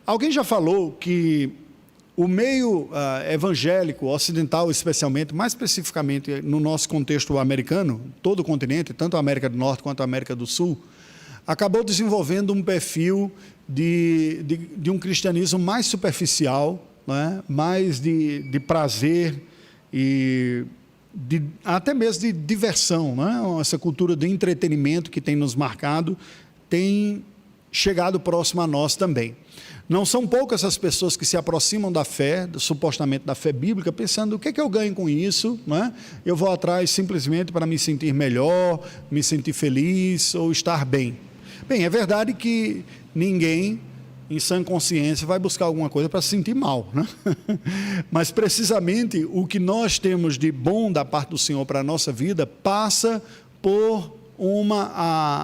Alguém já falou que o meio evangélico, ocidental especialmente, mais especificamente no nosso contexto americano, todo o continente, tanto a América do Norte quanto a América do Sul, acabou desenvolvendo um perfil de um cristianismo mais superficial, né? Mais de prazer e até mesmo de diversão, né? Essa cultura de entretenimento que tem nos marcado tem chegado próximo a nós também. Não são poucas as pessoas que se aproximam da fé, supostamente da fé bíblica, pensando, o que é que eu ganho com isso? Não é? Eu vou atrás simplesmente para me sentir melhor, me sentir feliz ou estar bem. Bem, é verdade que ninguém, em sã consciência, vai buscar alguma coisa para se sentir mal, né? Mas precisamente o que nós temos de bom da parte do Senhor para a nossa vida passa por uma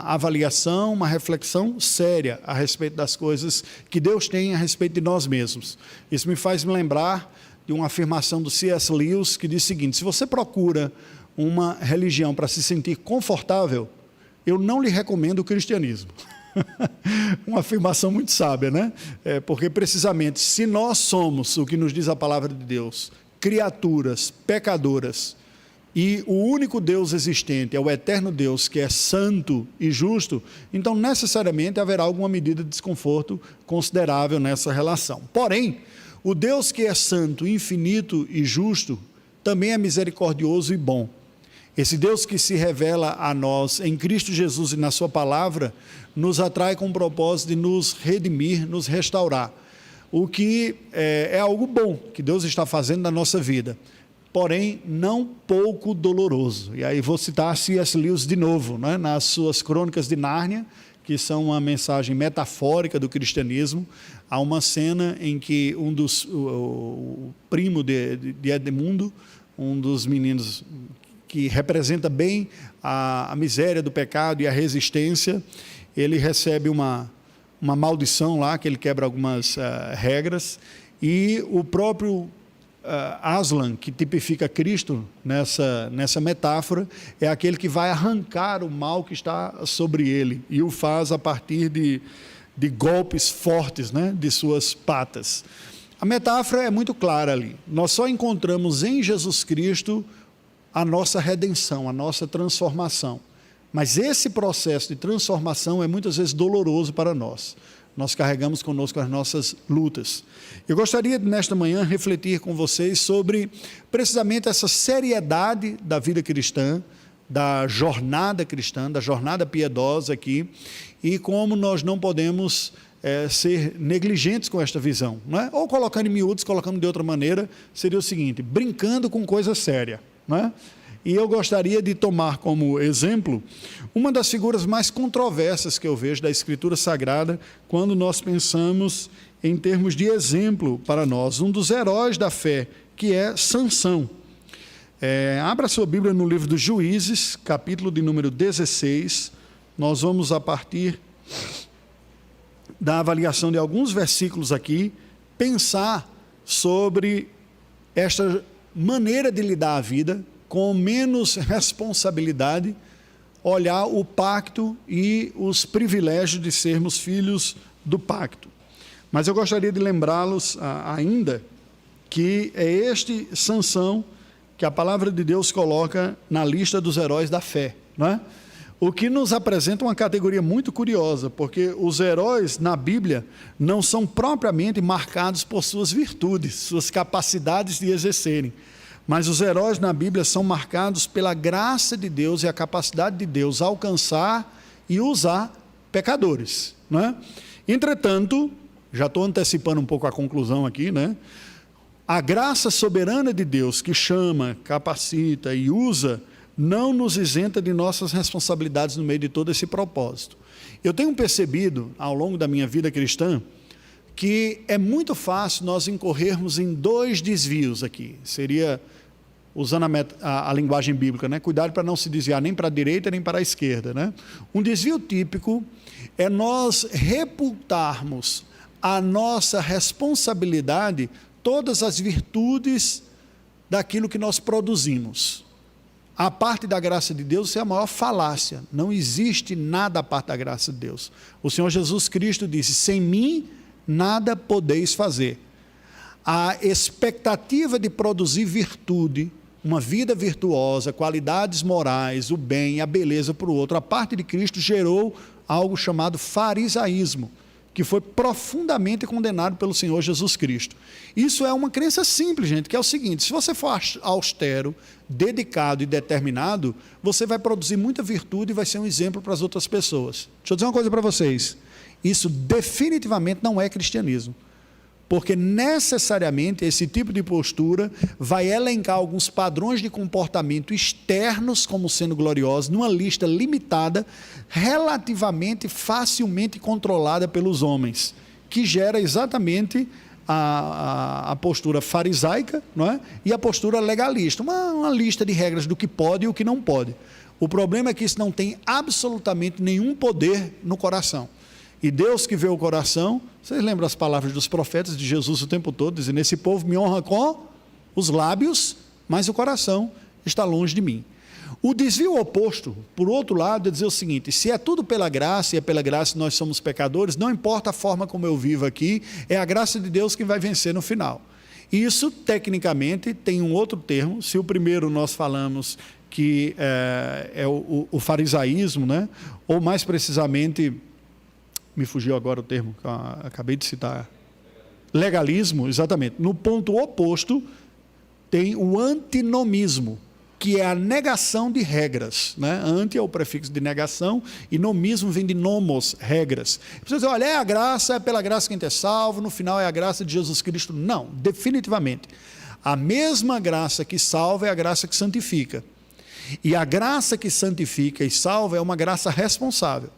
avaliação, uma reflexão séria a respeito das coisas que Deus tem a respeito de nós mesmos. Isso me faz me lembrar de uma afirmação do C.S. Lewis que diz o seguinte: se você procura uma religião para se sentir confortável, eu não lhe recomendo o cristianismo. Uma afirmação muito sábia, né? Porque precisamente se nós somos, o que nos diz a palavra de Deus, criaturas pecadoras, e o único Deus existente é o eterno Deus, que é santo e justo, então necessariamente haverá alguma medida de desconforto considerável nessa relação. Porém, o Deus que é santo, infinito e justo, também é misericordioso e bom. Esse Deus que se revela a nós em Cristo Jesus e na sua palavra, nos atrai com o propósito de nos redimir, nos restaurar, o que é algo bom que Deus está fazendo na nossa vida, porém não pouco doloroso. E aí vou citar C.S. Lewis de novo, né? Nas suas Crônicas de Nárnia, que são uma mensagem metafórica do cristianismo. Há uma cena em que o primo de Edmundo, um dos meninos que representa bem a miséria do pecado e a resistência, ele recebe uma maldição lá, que ele quebra algumas regras, e o próprio Aslan, que tipifica Cristo nessa metáfora, é aquele que vai arrancar o mal que está sobre ele, e o faz a partir de golpes fortes, né, de suas patas. A metáfora é muito clara ali. Nós só encontramos em Jesus Cristo a nossa redenção, a nossa transformação. Mas esse processo de transformação é muitas vezes doloroso para nós. Nós carregamos conosco as nossas lutas. Eu gostaria, nesta manhã, refletir com vocês sobre, precisamente, essa seriedade da vida cristã, da jornada cristã, da jornada piedosa aqui, e como nós não podemos ser negligentes com esta visão, não é? Ou colocando em miúdos, colocando de outra maneira, seria o seguinte: brincando com coisa séria, não é? E eu gostaria de tomar como exemplo uma das figuras mais controversas que eu vejo da Escritura Sagrada, quando nós pensamos em termos de exemplo para nós, um dos heróis da fé, que é Sansão. Abra sua Bíblia no livro dos Juízes, capítulo de número 16, nós vamos, a partir da avaliação de alguns versículos aqui, pensar sobre esta maneira de lidar a vida, com menos responsabilidade, olhar o pacto e os privilégios de sermos filhos do pacto. Mas eu gostaria de lembrá-los ainda que é este Sansão que a palavra de Deus coloca na lista dos heróis da fé, não é? O que nos apresenta uma categoria muito curiosa, porque os heróis na Bíblia não são propriamente marcados por suas virtudes, suas capacidades de exercerem. Mas os heróis na Bíblia são marcados pela graça de Deus e a capacidade de Deus alcançar e usar pecadores, não é? Entretanto, já estou antecipando um pouco a conclusão aqui, né? A graça soberana de Deus que chama, capacita e usa, não nos isenta de nossas responsabilidades no meio de todo esse propósito. Eu tenho percebido, ao longo da minha vida cristã, que é muito fácil nós incorrermos em dois desvios aqui. Seria, usando a linguagem bíblica, né? Cuidado para não se desviar nem para a direita nem para a esquerda, né? Um desvio típico é nós reputarmos a nossa responsabilidade todas as virtudes daquilo que nós produzimos. A parte da graça de Deus é a maior falácia. Não existe nada à parte da graça de Deus. O Senhor Jesus Cristo disse: sem mim nada podeis fazer. A expectativa de produzir virtude, uma vida virtuosa, qualidades morais, o bem, a beleza para o outro, a parte de Cristo gerou algo chamado farisaísmo, que foi profundamente condenado pelo Senhor Jesus Cristo. Isso é uma crença simples, gente, que é o seguinte: se você for austero, dedicado e determinado, você vai produzir muita virtude e vai ser um exemplo para as outras pessoas. Deixa eu dizer uma coisa para vocês: isso definitivamente não é cristianismo. Porque necessariamente esse tipo de postura vai elencar alguns padrões de comportamento externos como sendo gloriosos, numa lista limitada, relativamente facilmente controlada pelos homens, que gera exatamente a postura farisaica, não é? E a postura legalista, uma lista de regras do que pode e o que não pode. O problema é que isso não tem absolutamente nenhum poder no coração. E Deus que vê o coração, vocês lembram as palavras dos profetas de Jesus o tempo todo, dizendo: esse povo me honra com os lábios, mas o coração está longe de mim. O desvio oposto, por outro lado, é dizer o seguinte: se é tudo pela graça, e é pela graça que nós somos pecadores, não importa a forma como eu vivo aqui, é a graça de Deus que vai vencer no final. Isso, tecnicamente, tem um outro termo. Se o primeiro nós falamos que é o farisaísmo, né? Ou mais precisamente, me fugiu agora o termo que eu acabei de citar, legalismo, exatamente. No ponto oposto tem o antinomismo, que é a negação de regras, né? Anti é o prefixo de negação e nomismo vem de nomos, regras. Você diz: olha, é a graça, é pela graça que a gente é salvo, no final é a graça de Jesus Cristo. Não, definitivamente. A mesma graça que salva é a graça que santifica. E a graça que santifica e salva é uma graça responsável.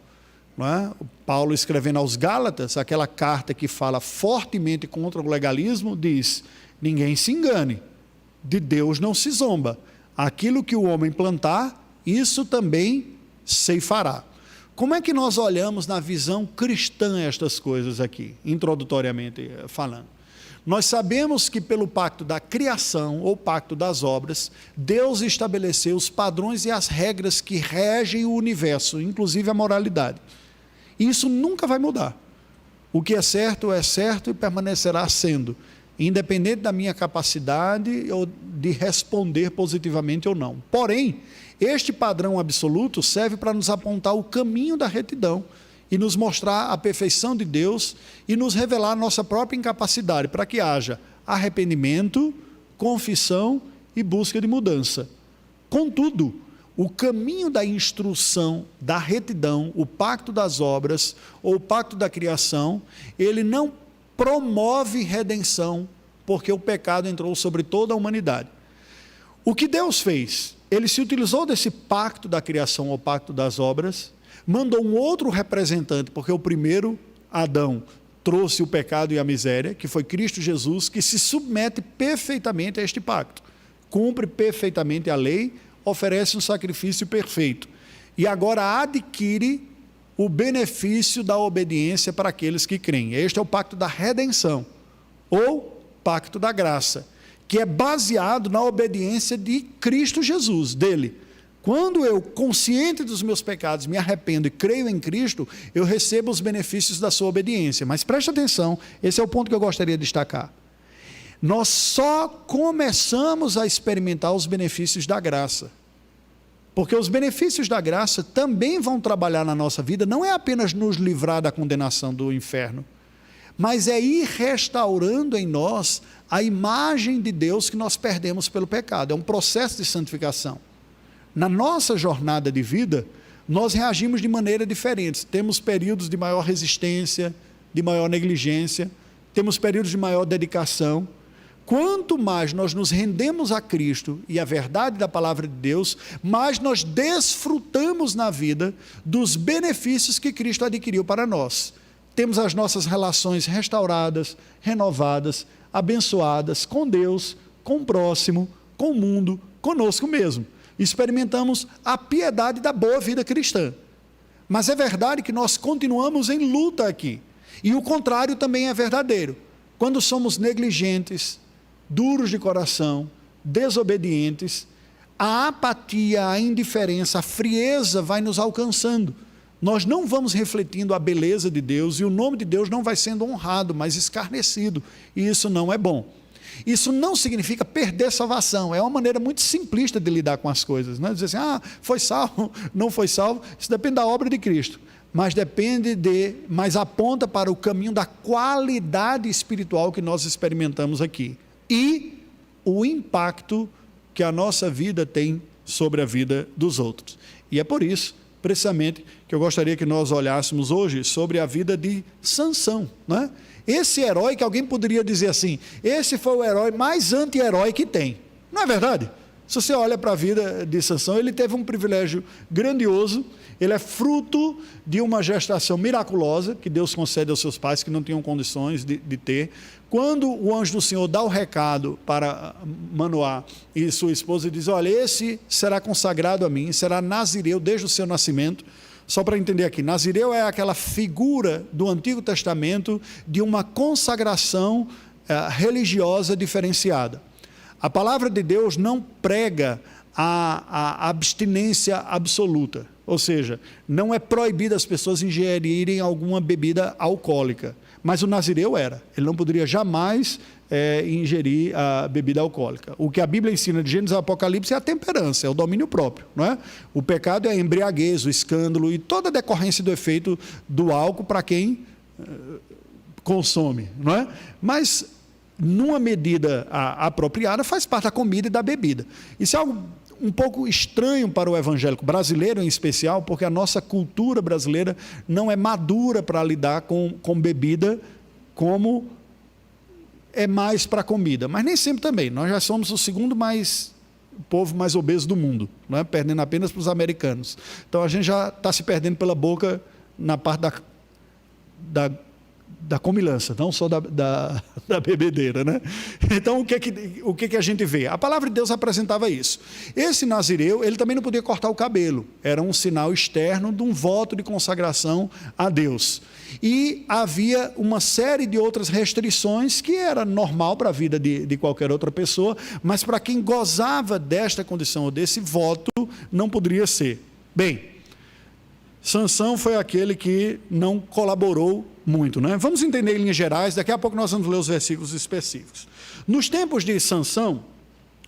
Não é? Paulo, escrevendo aos Gálatas, aquela carta que fala fortemente contra o legalismo, diz: ninguém se engane, de Deus não se zomba, aquilo que o homem plantar, isso também ceifará. Como é que nós olhamos na visão cristã estas coisas aqui, introdutoriamente falando? Nós sabemos que pelo pacto da criação, ou pacto das obras, Deus estabeleceu os padrões e as regras que regem o universo, inclusive a moralidade. E isso nunca vai mudar. O que é certo e permanecerá sendo, independente da minha capacidade de responder positivamente ou não. Porém, este padrão absoluto serve para nos apontar o caminho da retidão e nos mostrar a perfeição de Deus e nos revelar a nossa própria incapacidade, para que haja arrependimento, confissão e busca de mudança. Contudo, o caminho da instrução, da retidão, o pacto das obras ou o pacto da criação, ele não promove redenção, porque o pecado entrou sobre toda a humanidade. O que Deus fez? Ele se utilizou desse pacto da criação ou pacto das obras, mandou um outro representante, porque o primeiro, Adão, trouxe o pecado e a miséria, que foi Cristo Jesus, que se submete perfeitamente a este pacto, cumpre perfeitamente a lei, oferece um sacrifício perfeito e agora adquire o benefício da obediência para aqueles que creem. Este é o pacto da redenção, ou pacto da graça, que é baseado na obediência de Cristo Jesus, dele. Quando eu, consciente dos meus pecados, me arrependo e creio em Cristo, eu recebo os benefícios da sua obediência. Mas preste atenção, esse é o ponto que eu gostaria de destacar. Nós só começamos a experimentar os benefícios da graça. Porque os benefícios da graça também vão trabalhar na nossa vida, não é apenas nos livrar da condenação do inferno, mas é ir restaurando em nós a imagem de Deus que nós perdemos pelo pecado. É um processo de santificação. Na nossa jornada de vida, nós reagimos de maneira diferente. Temos períodos de maior resistência, de maior negligência, temos períodos de maior dedicação. Quanto mais nós nos rendemos a Cristo e à verdade da palavra de Deus, mais nós desfrutamos na vida dos benefícios que Cristo adquiriu para nós. Temos as nossas relações restauradas, renovadas, abençoadas com Deus, com o próximo, com o mundo, conosco mesmo. Experimentamos a piedade da boa vida cristã. Mas é verdade que nós continuamos em luta aqui. E o contrário também é verdadeiro. Quando somos negligentes, duros de coração, desobedientes, a apatia, a indiferença, a frieza vai nos alcançando. nós não vamos refletindo a beleza de Deus e o nome de Deus não vai sendo honrado, mas escarnecido, e isso não é bom. Isso não significa perder salvação, é uma maneira muito simplista de lidar com as coisas, né? Dizer assim, foi salvo, não foi salvo, isso depende da obra de Cristo, mas mas aponta para o caminho da qualidade espiritual que nós experimentamos aqui, e o impacto que a nossa vida tem sobre a vida dos outros. E é por isso, precisamente, que eu gostaria que nós olhássemos hoje sobre a vida de Sansão, né? Esse herói que alguém poderia dizer assim, esse foi o herói mais anti-herói que tem. Não é verdade? Se você olha para a vida de Sansão, ele teve um privilégio grandioso, ele é fruto de uma gestação miraculosa que Deus concede aos seus pais que não tinham condições de ter. Quando o anjo do Senhor dá o recado para Manoá e sua esposa e diz, olha, esse será consagrado a mim, será nazireu desde o seu nascimento. Só para entender aqui, nazireu é aquela figura do Antigo Testamento de uma consagração religiosa diferenciada. A palavra de Deus não prega a abstinência absoluta, ou seja, não é proibido as pessoas ingerirem alguma bebida alcoólica, mas o nazireu ele não poderia jamais ingerir a bebida alcoólica. O que a Bíblia ensina de Gênesis ao Apocalipse é a temperança, é o domínio próprio, não é? O pecado é a embriaguez, o escândalo e toda a decorrência do efeito do álcool para quem consome, não é? Mas numa medida apropriada faz parte da comida e da bebida. Isso é algo um pouco estranho para o evangélico brasileiro em especial, porque a nossa cultura brasileira não é madura para lidar com bebida como é mais para comida, mas nem sempre também. Nós já somos o segundo povo mais obeso do mundo, não é? Perdendo apenas para os americanos. Então a gente já está se perdendo pela boca na parte da comilança, não só da bebedeira, né? Então o que a gente vê? A palavra de Deus apresentava isso. Esse nazireu, ele também não podia cortar o cabelo, era um sinal externo de um voto de consagração a Deus. E havia uma série de outras restrições que era normal para a vida de qualquer outra pessoa, mas para quem gozava desta condição ou desse voto, não poderia ser. Bem, Sansão foi aquele que não colaborou muito, né? Vamos entender em linhas gerais, daqui a pouco nós vamos ler os versículos específicos. Nos tempos de Sansão,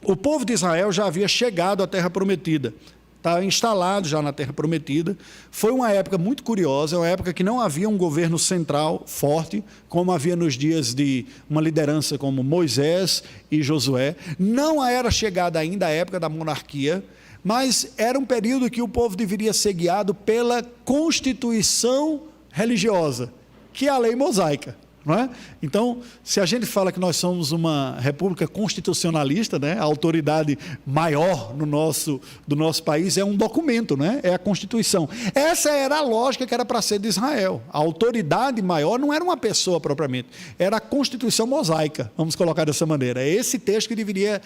o povo de Israel já havia chegado à terra prometida, estava instalado já na terra prometida. Foi uma época muito curiosa, uma época que não havia um governo central forte, como havia nos dias de uma liderança como Moisés e Josué. Não era chegada ainda a época da monarquia, mas era um período que o povo deveria ser guiado pela constituição religiosa, que é a lei mosaica, não é? Então, se a gente fala que nós somos uma república constitucionalista, né, a autoridade maior do nosso país é um documento, né, é a Constituição. Essa era a lógica que era para ser de Israel. A autoridade maior não era uma pessoa propriamente, era a Constituição mosaica, vamos colocar dessa maneira. É esse texto que deveria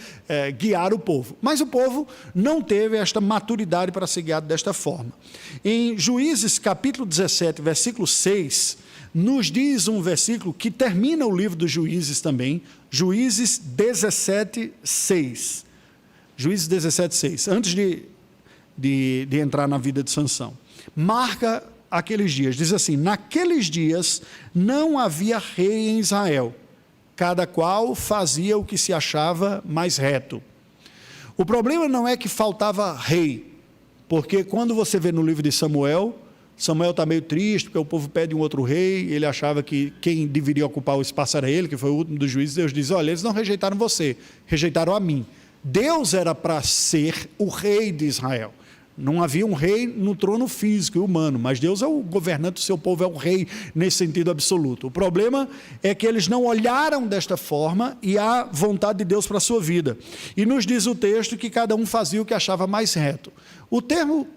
guiar o povo. Mas o povo não teve esta maturidade para ser guiado desta forma. Em Juízes capítulo 17, versículo 6, nos diz um versículo que termina o livro dos Juízes também, Juízes 17, 6. Juízes 17, 6. Antes de entrar na vida de Sansão. Marca aqueles dias, diz assim, naqueles dias não havia rei em Israel, cada qual fazia o que se achava mais reto. O problema não é que faltava rei, porque quando você vê no livro de Samuel está meio triste, porque o povo pede um outro rei, ele achava que quem deveria ocupar o espaço era ele, que foi o último dos juízes. Deus diz, olha, eles não rejeitaram você, rejeitaram a mim. Deus era para ser o rei de Israel. Não havia um rei no trono físico e humano, mas Deus é o governante do seu povo, é o rei nesse sentido absoluto. O problema é que eles não olharam desta forma e há vontade de Deus para a sua vida. E nos diz o texto que cada um fazia o que achava mais reto. O termo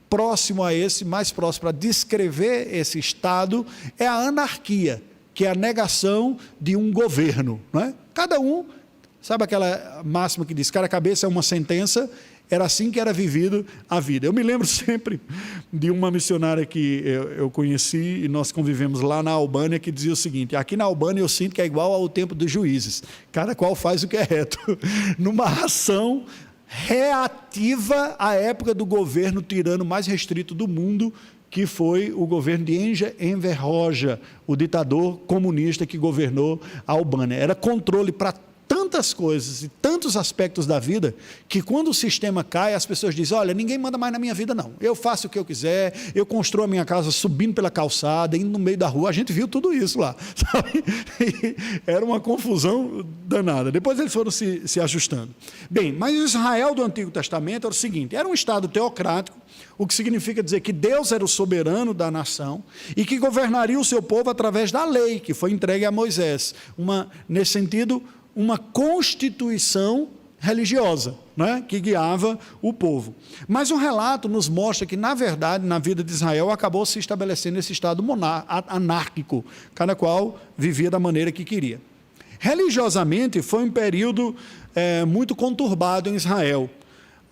próximo a esse, mais próximo para descrever esse estado, é a anarquia, que é a negação de um governo, não é? Cada um, sabe aquela máxima que diz, cada cabeça é uma sentença, era assim que era vivido a vida. Eu me lembro sempre de uma missionária que eu conheci e nós convivemos lá na Albânia, que dizia o seguinte, aqui na Albânia eu sinto que é igual ao tempo dos juízes, cada qual faz o que é reto, numa ação reativa à época do governo tirano mais restrito do mundo, que foi o governo de Enver Hoxha, o ditador comunista que governou a Albânia. Era controle para tantas coisas e tantos aspectos da vida, que quando o sistema cai, as pessoas dizem, olha, ninguém manda mais na minha vida não, eu faço o que eu quiser, eu construo a minha casa subindo pela calçada, indo no meio da rua, a gente viu tudo isso lá, sabe? Era uma confusão danada, depois eles foram se ajustando. Bem, mas o Israel do Antigo Testamento era o seguinte, era um estado teocrático, o que significa dizer que Deus era o soberano da nação e que governaria o seu povo através da lei, que foi entregue a Moisés, nesse sentido, uma constituição religiosa, né, que guiava o povo. Mas o relato nos mostra que, na verdade, na vida de Israel, acabou se estabelecendo esse estado anárquico, cada qual vivia da maneira que queria. Religiosamente, foi um período muito conturbado em Israel.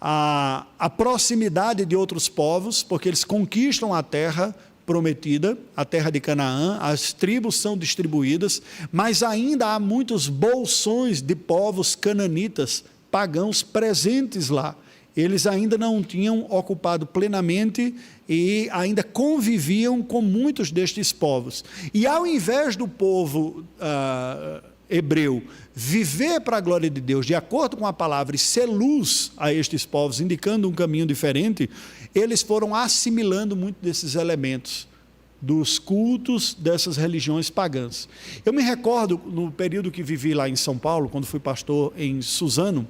A proximidade de outros povos, porque eles conquistam a terra prometida, a terra de Canaã, as tribos são distribuídas, mas ainda há muitos bolsões de povos cananitas, pagãos, presentes lá. Eles ainda não tinham ocupado plenamente e ainda conviviam com muitos destes povos. E ao invés do povo hebreu viver para a glória de Deus, de acordo com a palavra, e ser luz a estes povos, indicando um caminho diferente, eles foram assimilando muito desses elementos, dos cultos dessas religiões pagãs. Eu me recordo, no período que vivi lá em São Paulo, quando fui pastor em Suzano,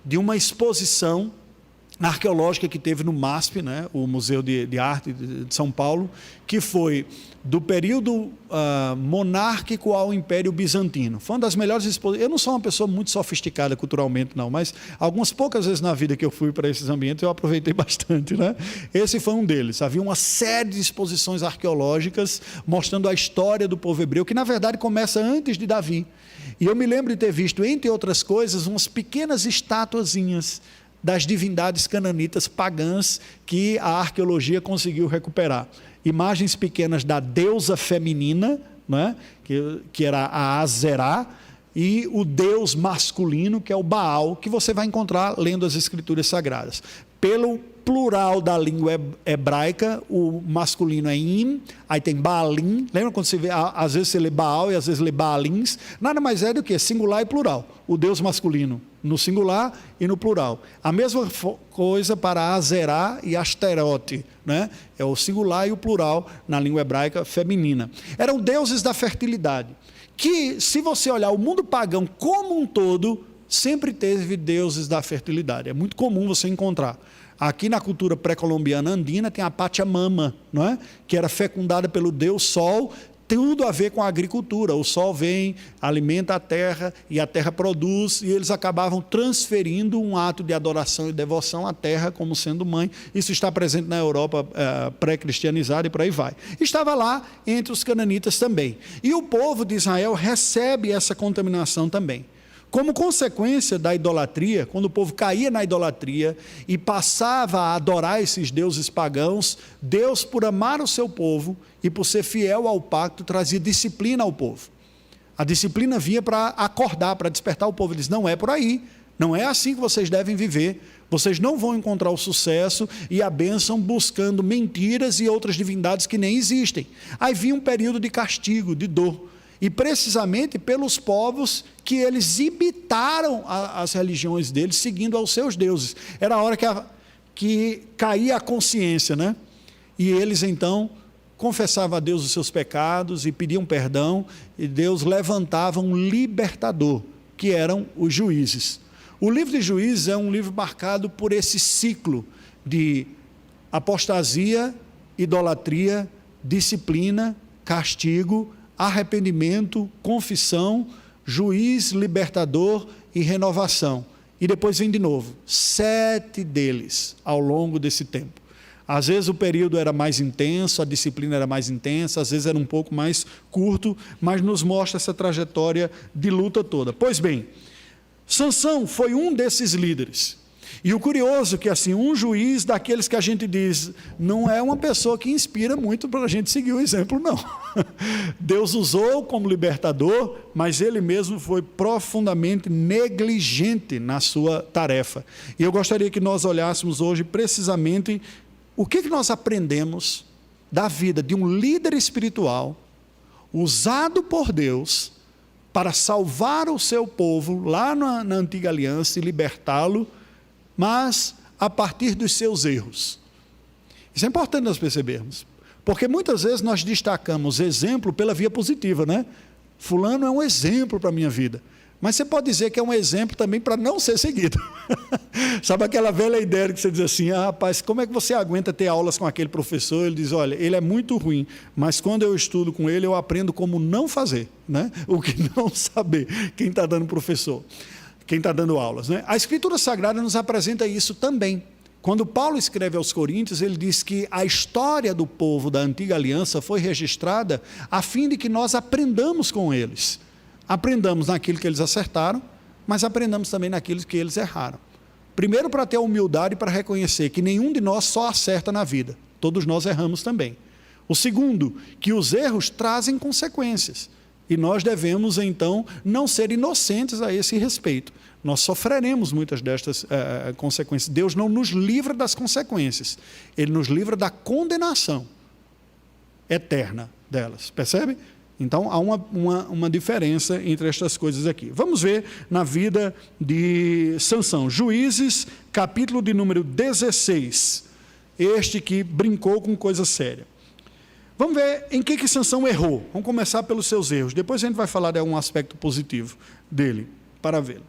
de uma exposição arqueológica que teve no MASP, né, o Museu de Arte de São Paulo, que foi do período monárquico ao Império Bizantino. Foi uma das melhores exposições. Eu não sou uma pessoa muito sofisticada culturalmente, não, mas algumas poucas vezes na vida que eu fui para esses ambientes, eu aproveitei bastante, né? Esse foi um deles. Havia uma série de exposições arqueológicas mostrando a história do povo hebreu, que na verdade começa antes de Davi. E eu me lembro de ter visto, entre outras coisas, umas pequenas estatuazinhas das divindades cananitas pagãs que a arqueologia conseguiu recuperar. Imagens pequenas da deusa feminina, né, que era a Azerá, e o deus masculino, que é o Baal, que você vai encontrar lendo as escrituras sagradas. Pelo plural da língua hebraica, o masculino é Im, aí tem Baalim. Lembra quando você vê, às vezes você lê Baal e às vezes lê Baalins? Nada mais é do que singular e plural. O deus masculino no singular e no plural. A mesma coisa para Azerá e Asterote, né? É o singular e o plural na língua hebraica feminina. Eram deuses da fertilidade, que, se você olhar o mundo pagão como um todo, sempre teve deuses da fertilidade. É muito comum você encontrar. Aqui na cultura pré-colombiana andina tem a Pachamama, não é? Que era fecundada pelo deus Sol, tudo a ver com a agricultura. O sol vem, alimenta a terra e a terra produz, e eles acabavam transferindo um ato de adoração e devoção à terra como sendo mãe. Isso está presente na Europa pré-cristianizada e por aí vai. Estava lá entre os cananitas também. E o povo de Israel recebe essa contaminação também. Como consequência da idolatria, quando o povo caía na idolatria e passava a adorar esses deuses pagãos, Deus, por amar o seu povo e por ser fiel ao pacto, trazia disciplina ao povo. A disciplina vinha para acordar, para despertar o povo. Ele diz, não é por aí, não é assim que vocês devem viver. Vocês não vão encontrar o sucesso e a bênção buscando mentiras e outras divindades que nem existem. Aí vinha um período de castigo, de dor. E precisamente pelos povos que eles imitaram as religiões deles, seguindo aos seus deuses. Era a hora que caía a consciência, né? E eles então confessavam a Deus os seus pecados e pediam perdão, e Deus levantava um libertador, que eram os juízes. O livro de Juízes é um livro marcado por esse ciclo de apostasia, idolatria, disciplina, castigo, arrependimento, confissão, juiz, libertador e renovação. E depois vem de novo, 7 deles ao longo desse tempo. Às vezes o período era mais intenso, a disciplina era mais intensa, às vezes era um pouco mais curto, mas nos mostra essa trajetória de luta toda. Pois bem, Sansão foi um desses líderes. E o curioso é que, assim, um juiz daqueles que a gente diz, não é uma pessoa que inspira muito para a gente seguir o exemplo, não. Deus usou como libertador, mas ele mesmo foi profundamente negligente na sua tarefa. E eu gostaria que nós olhássemos hoje precisamente o que nós aprendemos da vida de um líder espiritual, usado por Deus, para salvar o seu povo lá na antiga aliança e libertá-lo, mas a partir dos seus erros. Isso é importante nós percebermos, porque muitas vezes nós destacamos exemplo pela via positiva, né? Fulano é um exemplo para a minha vida. Mas você pode dizer que é um exemplo também para não ser seguido. Sabe aquela velha ideia que você diz assim, rapaz, como é que você aguenta ter aulas com aquele professor? Ele diz, olha, ele é muito ruim, mas quando eu estudo com ele, eu aprendo como não fazer, né? O que não saber, quem está dando professor, quem está dando aulas, né? A Escritura Sagrada nos apresenta isso também. Quando Paulo escreve aos Coríntios, ele diz que a história do povo da antiga aliança foi registrada a fim de que nós aprendamos com eles. Aprendamos naquilo que eles acertaram, mas aprendamos também naquilo que eles erraram. Primeiro, para ter a humildade para reconhecer que nenhum de nós só acerta na vida, todos nós erramos também. O segundo, que os erros trazem consequências, e nós devemos então não ser inocentes a esse respeito. Nós sofreremos muitas destas consequências. Deus não nos livra das consequências, Ele nos livra da condenação eterna delas, percebe? Então, há uma diferença entre estas coisas aqui. Vamos ver na vida de Sansão. Juízes, capítulo de número 16. Este que brincou com coisa séria. Vamos ver em que Sansão errou. Vamos começar pelos seus erros. Depois a gente vai falar de algum aspecto positivo dele, para vê-lo.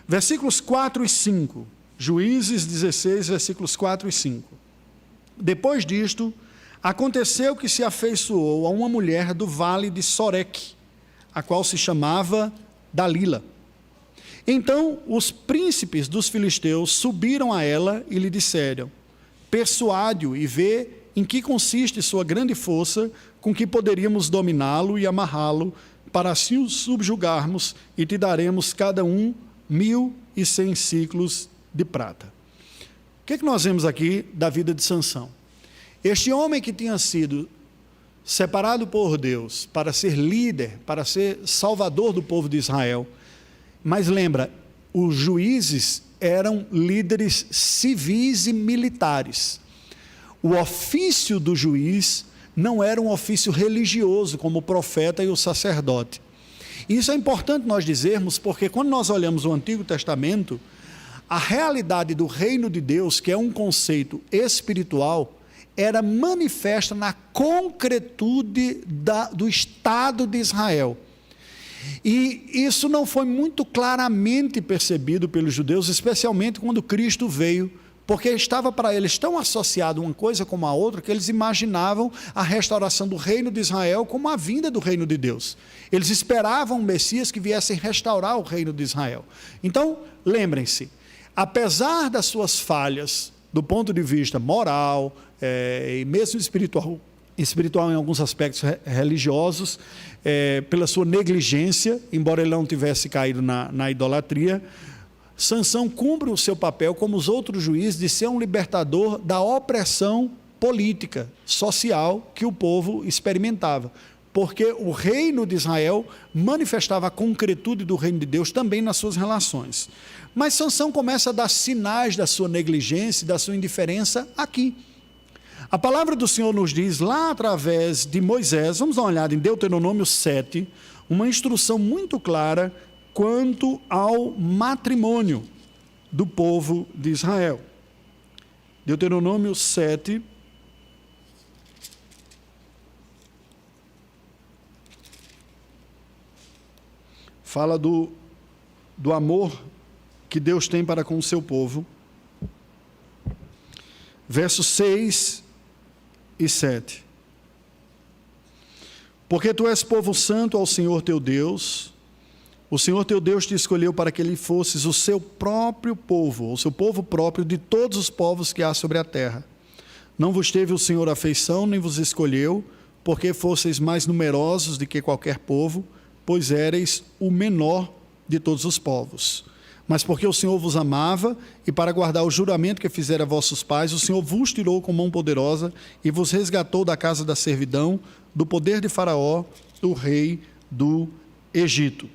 Versículos 4 e 5. Juízes 16, versículos 4 e 5. Depois disto, aconteceu que se afeiçoou a uma mulher do vale de Soreque, a qual se chamava Dalila. Então os príncipes dos filisteus subiram a ela e lhe disseram, persuade-o e vê em que consiste sua grande força, com que poderíamos dominá-lo e amarrá-lo, para assim o subjugarmos, e te daremos cada um 1.100 ciclos de prata. O que nós vemos aqui da vida de Sansão? Este homem que tinha sido separado por Deus para ser líder, para ser salvador do povo de Israel, mas lembra, os juízes eram líderes civis e militares. O ofício do juiz não era um ofício religioso, como o profeta e o sacerdote. Isso é importante nós dizermos, porque quando nós olhamos o Antigo Testamento, a realidade do reino de Deus, que é um conceito espiritual, era manifesta na concretude do Estado de Israel. E isso não foi muito claramente percebido pelos judeus, especialmente quando Cristo veio, porque estava para eles tão associado uma coisa como a outra, que eles imaginavam a restauração do reino de Israel como a vinda do reino de Deus. Eles esperavam um Messias que viesse restaurar o reino de Israel. Então, lembrem-se, apesar das suas falhas, do ponto de vista moral, e mesmo espiritual em alguns aspectos religiosos, pela sua negligência, embora ele não tivesse caído na idolatria, Sansão cumpre o seu papel como os outros juízes de ser um libertador da opressão política, social que o povo experimentava, porque o reino de Israel manifestava a concretude do reino de Deus também nas suas relações. Mas Sansão começa a dar sinais da sua negligência, da sua indiferença aqui. A palavra do Senhor nos diz lá através de Moisés, vamos dar uma olhada em Deuteronômio 7, uma instrução muito clara quanto ao matrimônio do povo de Israel. Deuteronômio 7, fala do amor que Deus tem para com o seu povo. Versos 6 e 7. Porque tu és povo santo ao Senhor teu Deus, o Senhor teu Deus te escolheu para que ele fosses o seu próprio povo, o seu povo próprio de todos os povos que há sobre a terra. Não vos teve o Senhor afeição, nem vos escolheu, porque fosseis mais numerosos do que qualquer povo, pois éreis o menor de todos os povos. Mas porque o Senhor vos amava, e para guardar o juramento que fizera a vossos pais, o Senhor vos tirou com mão poderosa e vos resgatou da casa da servidão, do poder de Faraó, o rei do Egito.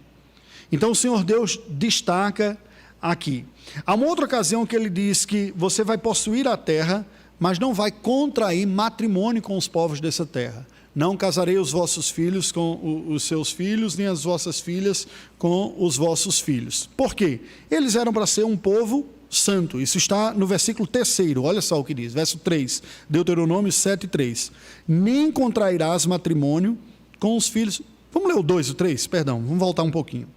Então o Senhor Deus destaca aqui. Há uma outra ocasião que ele diz que você vai possuir a terra, mas não vai contrair matrimônio com os povos dessa terra. Não casarei os vossos filhos com os seus filhos, nem as vossas filhas com os vossos filhos. Por quê? Eles eram para ser um povo santo. Isso está no versículo 3º, olha só o que diz, verso 3, Deuteronômio 7:3. Nem contrairás matrimônio com os filhos... Vamos ler o 2 e o 3? Perdão, vamos voltar um pouquinho.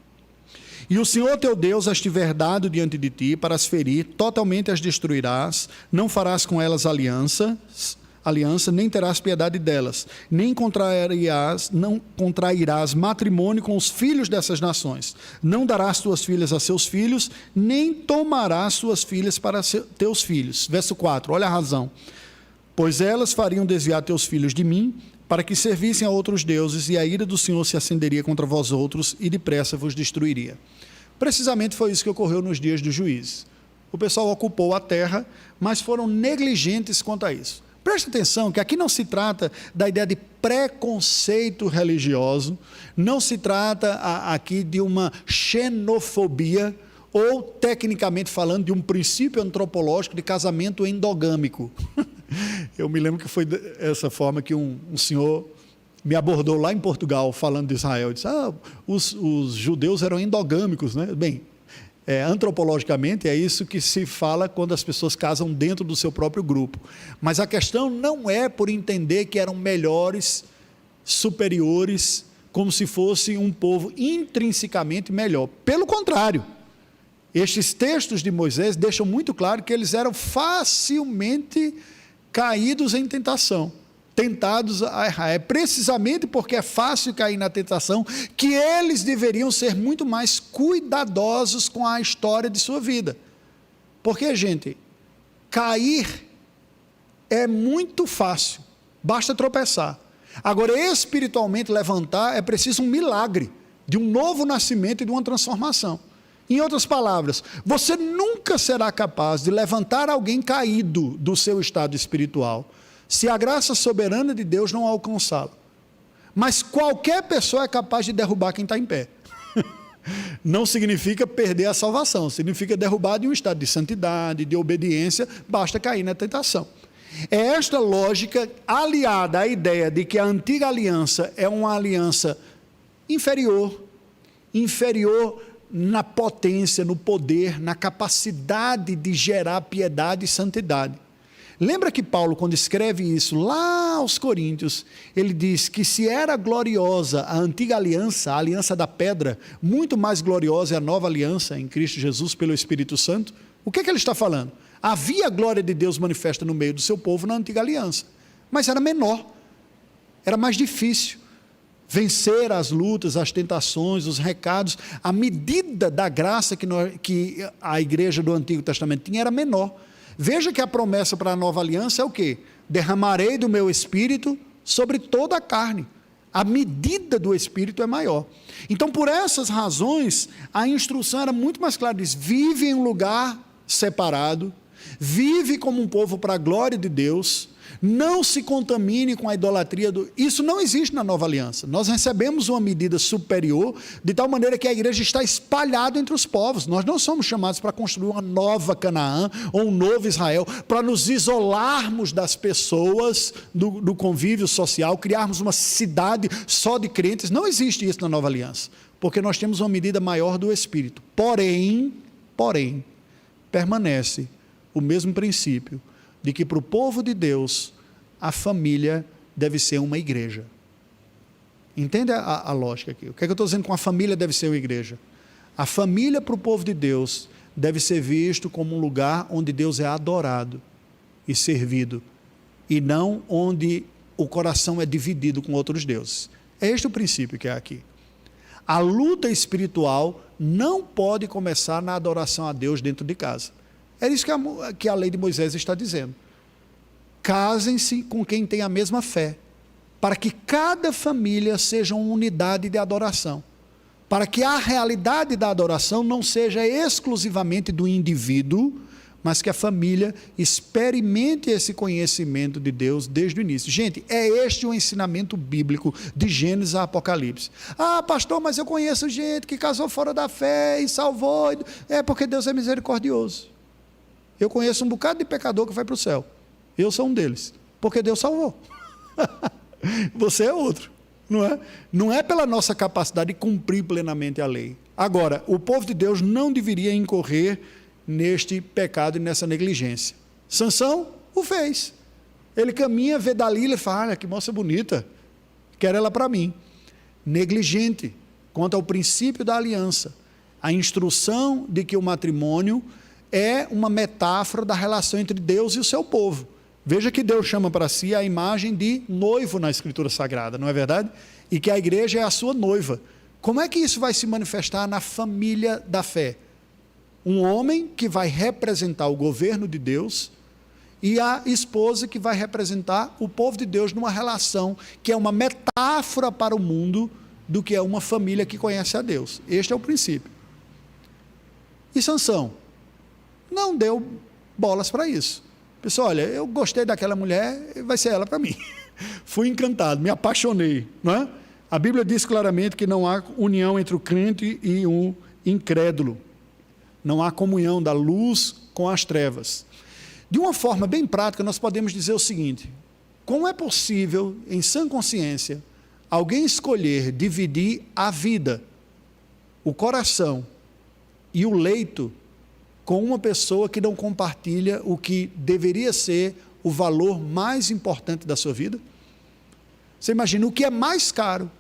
E o Senhor teu Deus as tiver dado diante de ti para as ferir, totalmente as destruirás, não farás com elas aliança, nem terás piedade delas, nem não contrairás matrimônio com os filhos dessas nações, não darás tuas filhas a seus filhos, nem tomarás suas filhas para teus filhos. Verso 4, olha a razão. Pois elas fariam desviar teus filhos de mim, para que servissem a outros deuses, e a ira do Senhor se acenderia contra vós outros, e depressa vos destruiria. Precisamente foi isso que ocorreu nos dias dos juízes. O pessoal ocupou a terra, mas foram negligentes quanto a isso. Preste atenção que aqui não se trata da ideia de preconceito religioso, não se trata aqui de uma xenofobia, ou, tecnicamente falando, de um princípio antropológico de casamento endogâmico. Eu me lembro que foi dessa forma que um senhor me abordou lá em Portugal, falando de Israel. Disse, os judeus eram endogâmicos, né? Bem, antropologicamente é isso que se fala quando as pessoas casam dentro do seu próprio grupo. Mas a questão não é por entender que eram melhores, superiores, como se fosse um povo intrinsecamente melhor. Pelo contrário, estes textos de Moisés deixam muito claro que eles eram facilmente caídos em tentação, tentados a errar. É precisamente porque é fácil cair na tentação que eles deveriam ser muito mais cuidadosos com a história de sua vida. Porque, gente, cair é muito fácil, basta tropeçar. Agora, espiritualmente levantar é preciso um milagre, de um novo nascimento e de uma transformação. Em outras palavras, você nunca será capaz de levantar alguém caído do seu estado espiritual, se a graça soberana de Deus não alcançá-lo. Mas qualquer pessoa é capaz de derrubar quem está em pé. Não significa perder a salvação, significa derrubar de um estado de santidade, de obediência, basta cair na tentação. É esta lógica aliada à ideia de que a antiga aliança é uma aliança inferior na potência, no poder, na capacidade de gerar piedade e santidade. Lembra que Paulo, quando escreve isso lá aos Coríntios, ele diz que se era gloriosa a antiga aliança, a aliança da pedra, muito mais gloriosa é a nova aliança em Cristo Jesus pelo Espírito Santo. O que ele está falando? Havia a glória de Deus manifesta no meio do seu povo na antiga aliança, mas era menor, era mais difícil vencer as lutas, as tentações, os recados. A medida da graça que a igreja do Antigo Testamento tinha era menor. Veja que a promessa para a nova aliança é o quê? Derramarei do meu espírito sobre toda a carne. A medida do espírito é maior. Então, por essas razões, a instrução era muito mais clara. Diz, vive em um lugar separado, vive como um povo para a glória de Deus, não se contamine com a idolatria. Isso não existe na nova aliança. Nós recebemos uma medida superior, de tal maneira que a igreja está espalhada entre os povos. Nós não somos chamados para construir uma nova Canaã, ou um novo Israel, para nos isolarmos das pessoas, do convívio social, criarmos uma cidade só de crentes. Não existe isso na nova aliança, porque nós temos uma medida maior do Espírito. Porém, permanece o mesmo princípio, de que para o povo de Deus, a família deve ser uma igreja. Entende a lógica aqui? O que é que eu estou dizendo com a família deve ser uma igreja? A família para o povo de Deus deve ser visto como um lugar onde Deus é adorado e servido, e não onde o coração é dividido com outros deuses. É este o princípio que é aqui. A luta espiritual não pode começar na adoração a Deus dentro de casa. É isso que a lei de Moisés está dizendo. Casem-se com quem tem a mesma fé, para que cada família seja uma unidade de adoração, para que a realidade da adoração não seja exclusivamente do indivíduo, mas que a família experimente esse conhecimento de Deus desde o início. Gente, é este o ensinamento bíblico de Gênesis a Apocalipse. Ah, pastor, mas eu conheço gente que casou fora da fé e salvou. É porque Deus é misericordioso. Eu conheço um bocado de pecador que vai para o céu. Eu sou um deles, porque Deus salvou. Você é outro, não é? Não é pela nossa capacidade de cumprir plenamente a lei. Agora, o povo de Deus não deveria incorrer neste pecado e nessa negligência. Sansão o fez. Ele caminha, vê Dalila e fala, olha que moça bonita, quero ela para mim. Negligente quanto ao princípio da aliança. A instrução de que o matrimônio é uma metáfora da relação entre Deus e o seu povo. Veja que Deus chama para si a imagem de noivo na Escritura Sagrada, não é verdade? E que a igreja é a sua noiva. Como é que isso vai se manifestar na família da fé? Um homem que vai representar o governo de Deus e a esposa que vai representar o povo de Deus numa relação que é uma metáfora para o mundo do que é uma família que conhece a Deus. Este é o princípio. E Sansão não deu bolas para isso. Pessoal, olha, eu gostei daquela mulher, vai ser ela para mim. Fui encantado, me apaixonei, não é? A Bíblia diz claramente que não há união entre o crente e o incrédulo. Não há comunhão da luz com as trevas. De uma forma bem prática, nós podemos dizer o seguinte: como é possível, em sã consciência, alguém escolher dividir a vida, o coração e o leito com uma pessoa que não compartilha o que deveria ser o valor mais importante da sua vida? Você imagina, o que é mais caro,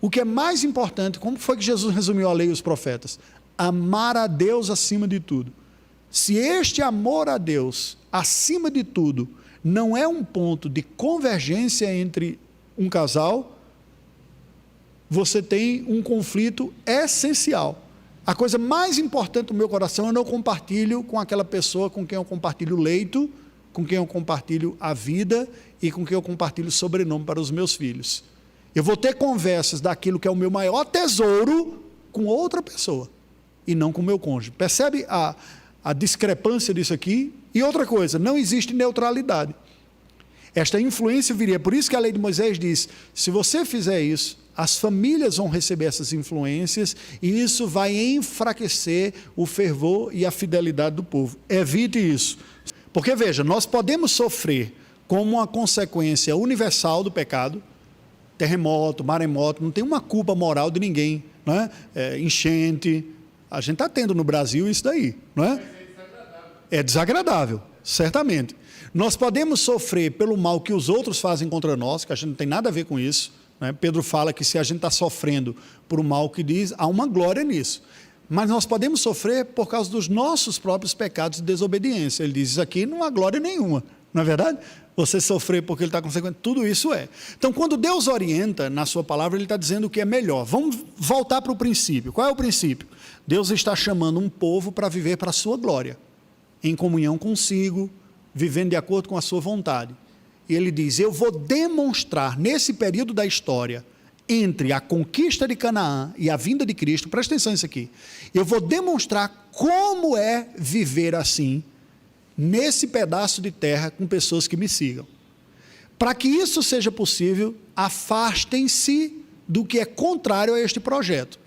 o que é mais importante, como foi que Jesus resumiu a lei e os profetas? Amar a Deus acima de tudo. Se este amor a Deus, acima de tudo, não é um ponto de convergência entre um casal, você tem um conflito essencial. A coisa mais importante do meu coração eu não compartilho com aquela pessoa com quem eu compartilho o leito, com quem eu compartilho a vida e com quem eu compartilho o sobrenome para os meus filhos. Eu vou ter conversas daquilo que é o meu maior tesouro com outra pessoa e não com o meu cônjuge. Percebe a discrepância disso aqui? E outra coisa, não existe neutralidade. Esta influência viria, por isso que a lei de Moisés diz, se você fizer isso, as famílias vão receber essas influências e isso vai enfraquecer o fervor e a fidelidade do povo. Evite isso. Porque veja, nós podemos sofrer como uma consequência universal do pecado, terremoto, maremoto, não tem uma culpa moral de ninguém, não é? Enchente, a gente está tendo no Brasil isso daí, não é? É desagradável, certamente. Nós podemos sofrer pelo mal que os outros fazem contra nós, que a gente não tem nada a ver com isso, né? Pedro fala que se a gente está sofrendo por um mal que diz, há uma glória nisso. Mas nós podemos sofrer por causa dos nossos próprios pecados de desobediência. Ele diz, isso aqui não há glória nenhuma, não é verdade? Você sofrer porque ele está consequente, tudo isso é. Então, quando Deus orienta na sua palavra, ele está dizendo o que é melhor. Vamos voltar para o princípio. Qual é o princípio? Deus está chamando um povo para viver para a sua glória, em comunhão consigo, vivendo de acordo com a sua vontade. E ele diz, eu vou demonstrar nesse período da história, entre a conquista de Canaã e a vinda de Cristo, presta atenção nisso aqui, eu vou demonstrar como é viver assim, nesse pedaço de terra com pessoas que me sigam. Para que isso seja possível, afastem-se do que é contrário a este projeto.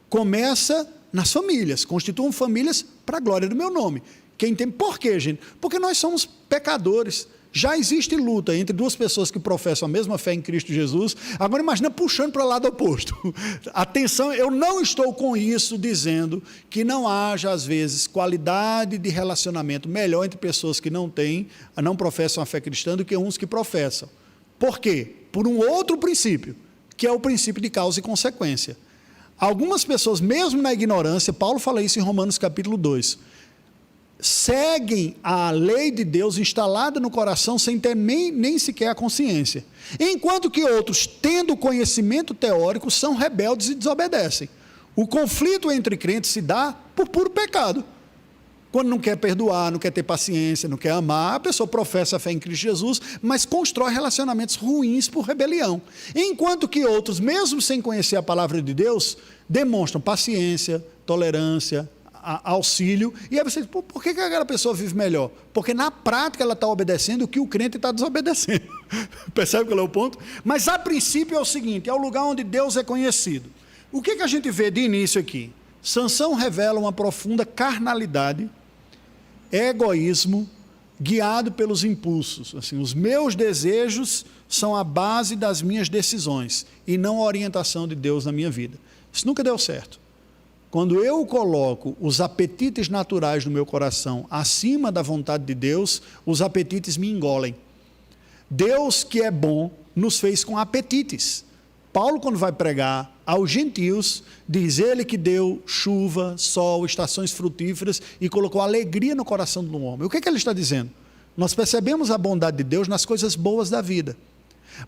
Começa nas famílias, constituam famílias para a glória do meu nome. Quem tem, por quê, gente? Porque nós somos pecadores. Já existe luta entre duas pessoas que professam a mesma fé em Cristo Jesus. Agora imagina puxando para o lado oposto. Atenção, eu não estou com isso dizendo que não haja às vezes qualidade de relacionamento melhor entre pessoas que não professam a fé cristã do que uns que professam. Por quê? Por um outro princípio, que é o princípio de causa e consequência. Algumas pessoas, mesmo na ignorância, Paulo fala isso em Romanos capítulo 2, seguem a lei de Deus instalada no coração sem ter nem sequer a consciência. Enquanto que outros, tendo conhecimento teórico, são rebeldes e desobedecem. O conflito entre crentes se dá por puro pecado. Quando não quer perdoar, não quer ter paciência, não quer amar, a pessoa professa a fé em Cristo Jesus, mas constrói relacionamentos ruins por rebelião. Enquanto que outros, mesmo sem conhecer a palavra de Deus, demonstram paciência, tolerância, auxílio, e aí você diz, por que aquela pessoa vive melhor? Porque na prática ela está obedecendo o que o crente está desobedecendo. Percebe qual é o ponto? Mas a princípio é o seguinte, é o lugar onde Deus é conhecido. O que a gente vê de início aqui? Sansão revela uma profunda carnalidade, egoísmo, guiado pelos impulsos. Assim, os meus desejos são a base das minhas decisões e não a orientação de Deus na minha vida. Isso nunca deu certo. Quando eu coloco os apetites naturais do meu coração acima da vontade de Deus, os apetites me engolem. Deus, que é bom, nos fez com apetites. Paulo, quando vai pregar aos gentios, diz ele que deu chuva, sol, estações frutíferas e colocou alegria no coração do homem. O que ele está dizendo? Nós percebemos a bondade de Deus nas coisas boas da vida.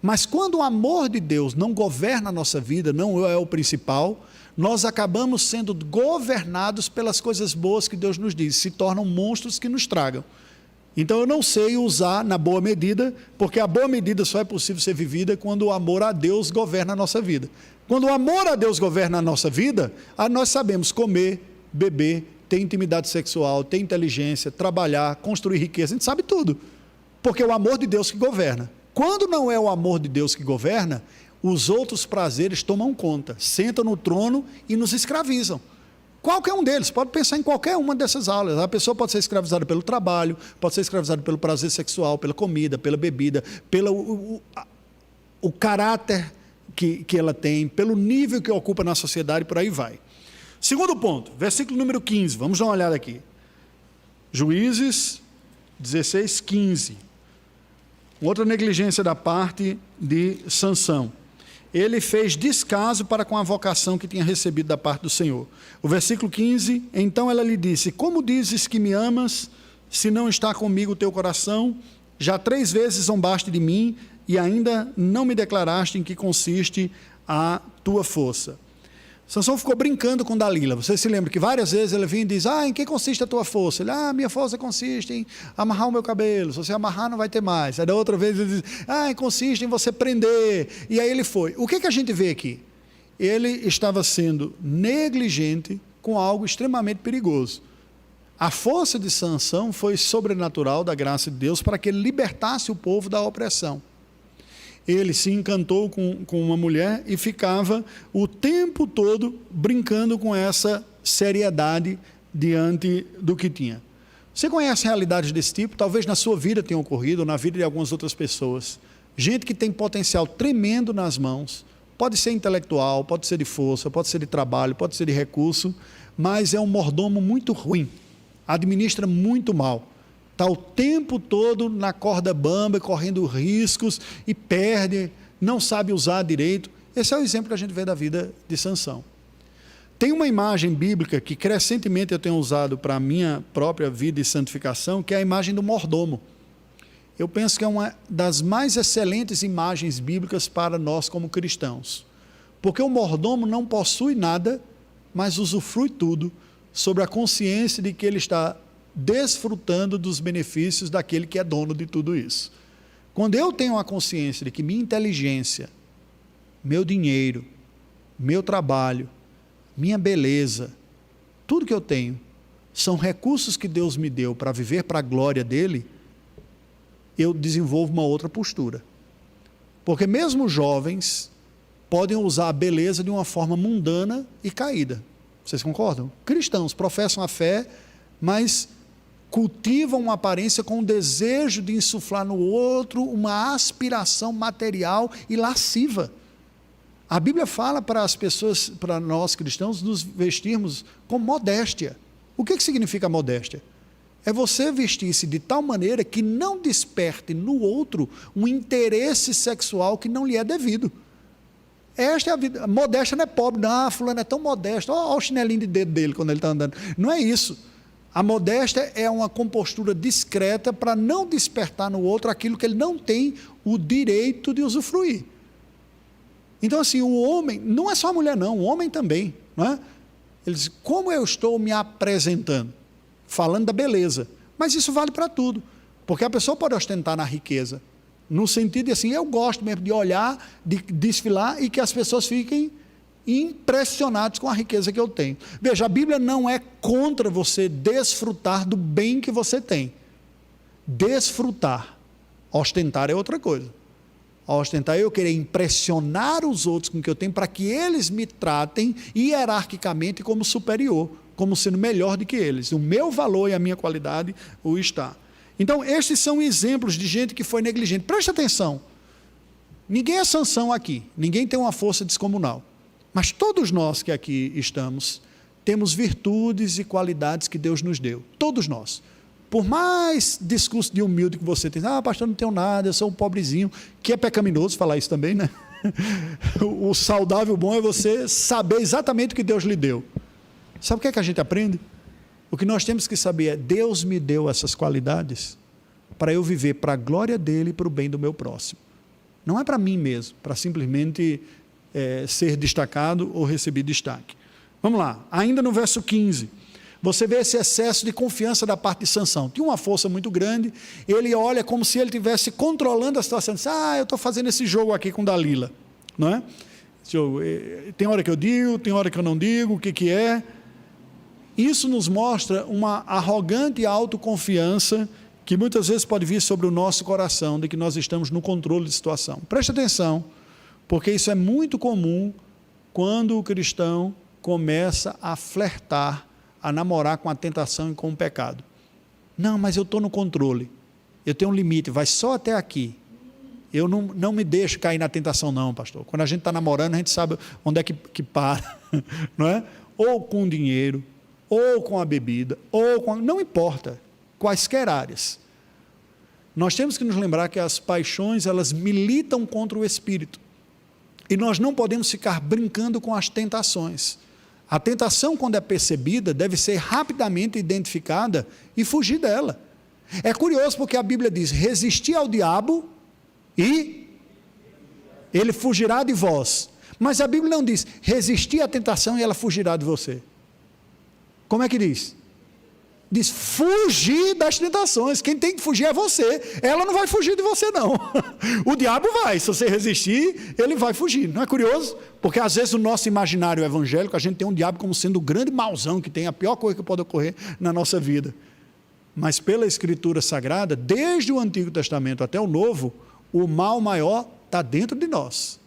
Mas quando o amor de Deus não governa a nossa vida, não é o principal, nós acabamos sendo governados pelas coisas boas que Deus nos diz, se tornam monstros que nos tragam. Então eu não sei usar na boa medida, porque a boa medida só é possível ser vivida quando o amor a Deus governa a nossa vida. Quando o amor a Deus governa a nossa vida, nós sabemos comer, beber, ter intimidade sexual, ter inteligência, trabalhar, construir riqueza, a gente sabe tudo, porque é o amor de Deus que governa. Quando não é o amor de Deus que governa, os outros prazeres tomam conta, sentam no trono e nos escravizam. Qualquer um deles, pode pensar em qualquer uma dessas aulas. A pessoa pode ser escravizada pelo trabalho, pode ser escravizada pelo prazer sexual, pela comida, pela bebida, pelo o caráter que ela tem, pelo nível que ocupa na sociedade, por aí vai. Segundo ponto, versículo número 15, vamos dar uma olhada aqui. Juízes 16, 15. Outra negligência da parte de Sansão. Ele fez descaso para com a vocação que tinha recebido da parte do Senhor. O versículo 15, então ela lhe disse, como dizes que me amas, se não está comigo o teu coração? Já 3 vezes zombaste de mim, e ainda não me declaraste em que consiste a tua força. Sansão ficou brincando com Dalila. Você se lembra que várias vezes ele vinha e diz, em que consiste a tua força? Ele, minha força consiste em amarrar o meu cabelo, se você amarrar não vai ter mais. Aí da outra vez ele diz, consiste em você prender. E aí ele foi. O que a gente vê aqui? Ele estava sendo negligente com algo extremamente perigoso. A força de Sansão foi sobrenatural da graça de Deus para que ele libertasse o povo da opressão. Ele se encantou com uma mulher e ficava o tempo todo brincando com essa seriedade diante do que tinha. Você conhece realidades desse tipo? Talvez na sua vida tenha ocorrido, ou na vida de algumas outras pessoas. Gente que tem potencial tremendo nas mãos, pode ser intelectual, pode ser de força, pode ser de trabalho, pode ser de recurso, mas é um mordomo muito ruim, administra muito mal. Está o tempo todo na corda bamba, correndo riscos e perde, não sabe usar direito. Esse é o exemplo que a gente vê da vida de Sansão. Tem uma imagem bíblica que crescentemente eu tenho usado para a minha própria vida e santificação, que é a imagem do mordomo. Eu penso que é uma das mais excelentes imagens bíblicas para nós como cristãos. Porque o mordomo não possui nada, mas usufrui tudo, sobre a consciência de que ele está desfrutando dos benefícios daquele que é dono de tudo isso. Quando eu tenho a consciência de que minha inteligência, meu dinheiro, meu trabalho, minha beleza, tudo que eu tenho, são recursos que Deus me deu para viver para a glória dele, eu desenvolvo uma outra postura. Porque mesmo jovens podem usar a beleza de uma forma mundana e caída. Vocês concordam? Cristãos professam a fé, mas cultivam uma aparência com o desejo de insuflar no outro uma aspiração material e lasciva. A Bíblia fala para as pessoas, para nós cristãos, nos vestirmos com modéstia. O que significa modéstia? É você vestir-se de tal maneira que não desperte no outro um interesse sexual que não lhe é devido. Esta é a vida. Modéstia não é pobre, não, fulano é tão modesto, olha o chinelinho de dedo dele quando ele está andando. Não é isso. A modéstia é uma compostura discreta para não despertar no outro aquilo que ele não tem o direito de usufruir. Então assim, o homem, não é só a mulher não, o homem também, não é? Ele diz, como eu estou me apresentando? Falando da beleza, mas isso vale para tudo, porque a pessoa pode ostentar na riqueza, no sentido de assim, eu gosto mesmo de olhar, de desfilar e que as pessoas fiquem impressionados com a riqueza que eu tenho. Veja, a Bíblia não é contra você desfrutar do bem que você tem. Desfrutar. Ostentar é outra coisa. Ostentar é eu querer impressionar os outros com o que eu tenho para que eles me tratem hierarquicamente como superior, como sendo melhor do que eles. O meu valor e a minha qualidade o está. Então, estes são exemplos de gente que foi negligente. Preste atenção, ninguém é Sansão aqui, ninguém tem uma força descomunal, mas todos nós que aqui estamos, temos virtudes e qualidades que Deus nos deu, todos nós. Por mais discurso de humilde que você tem, pastor, não tenho nada, eu sou um pobrezinho, que é pecaminoso falar isso também, né? O saudável bom é você saber exatamente o que Deus lhe deu. Sabe o que é que a gente aprende? O que nós temos que saber é, Deus me deu essas qualidades para eu viver para a glória dele e para o bem do meu próximo. Não é para mim mesmo, para simplesmente ser destacado ou receber destaque. Vamos lá, ainda no verso 15, você vê esse excesso de confiança da parte de Sansão. Tinha uma força muito grande, ele olha como se ele estivesse controlando a situação. Diz, eu estou fazendo esse jogo aqui com Dalila, não é? Tem hora que eu digo, tem hora que eu não digo, o que é? Isso nos mostra uma arrogante autoconfiança que muitas vezes pode vir sobre o nosso coração, de que nós estamos no controle de situação. Preste atenção, porque isso é muito comum quando o cristão começa a flertar, a namorar com a tentação e com o pecado. Não, mas eu estou no controle, eu tenho um limite, vai só até aqui. Eu não me deixo cair na tentação não, pastor. Quando a gente está namorando, a gente sabe onde é que para, não é? Ou com dinheiro, ou com a bebida, não importa, quaisquer áreas. Nós temos que nos lembrar que as paixões, elas militam contra o espírito. E nós não podemos ficar brincando com as tentações. A tentação, quando é percebida, deve ser rapidamente identificada e fugir dela. É curioso porque a Bíblia diz, resistir ao diabo e ele fugirá de vós. Mas a Bíblia não diz, resistir à tentação e ela fugirá de você. Como é que diz? Diz, fugir das tentações. Quem tem que fugir é você. Ela não vai fugir de você não. O diabo vai, se você resistir, ele vai fugir. Não é curioso? Porque às vezes o nosso imaginário evangélico, a gente tem um diabo como sendo o grande mauzão que tem, a pior coisa que pode ocorrer na nossa vida. Mas pela Escritura Sagrada, desde o Antigo Testamento até o Novo, o mal maior está dentro de nós.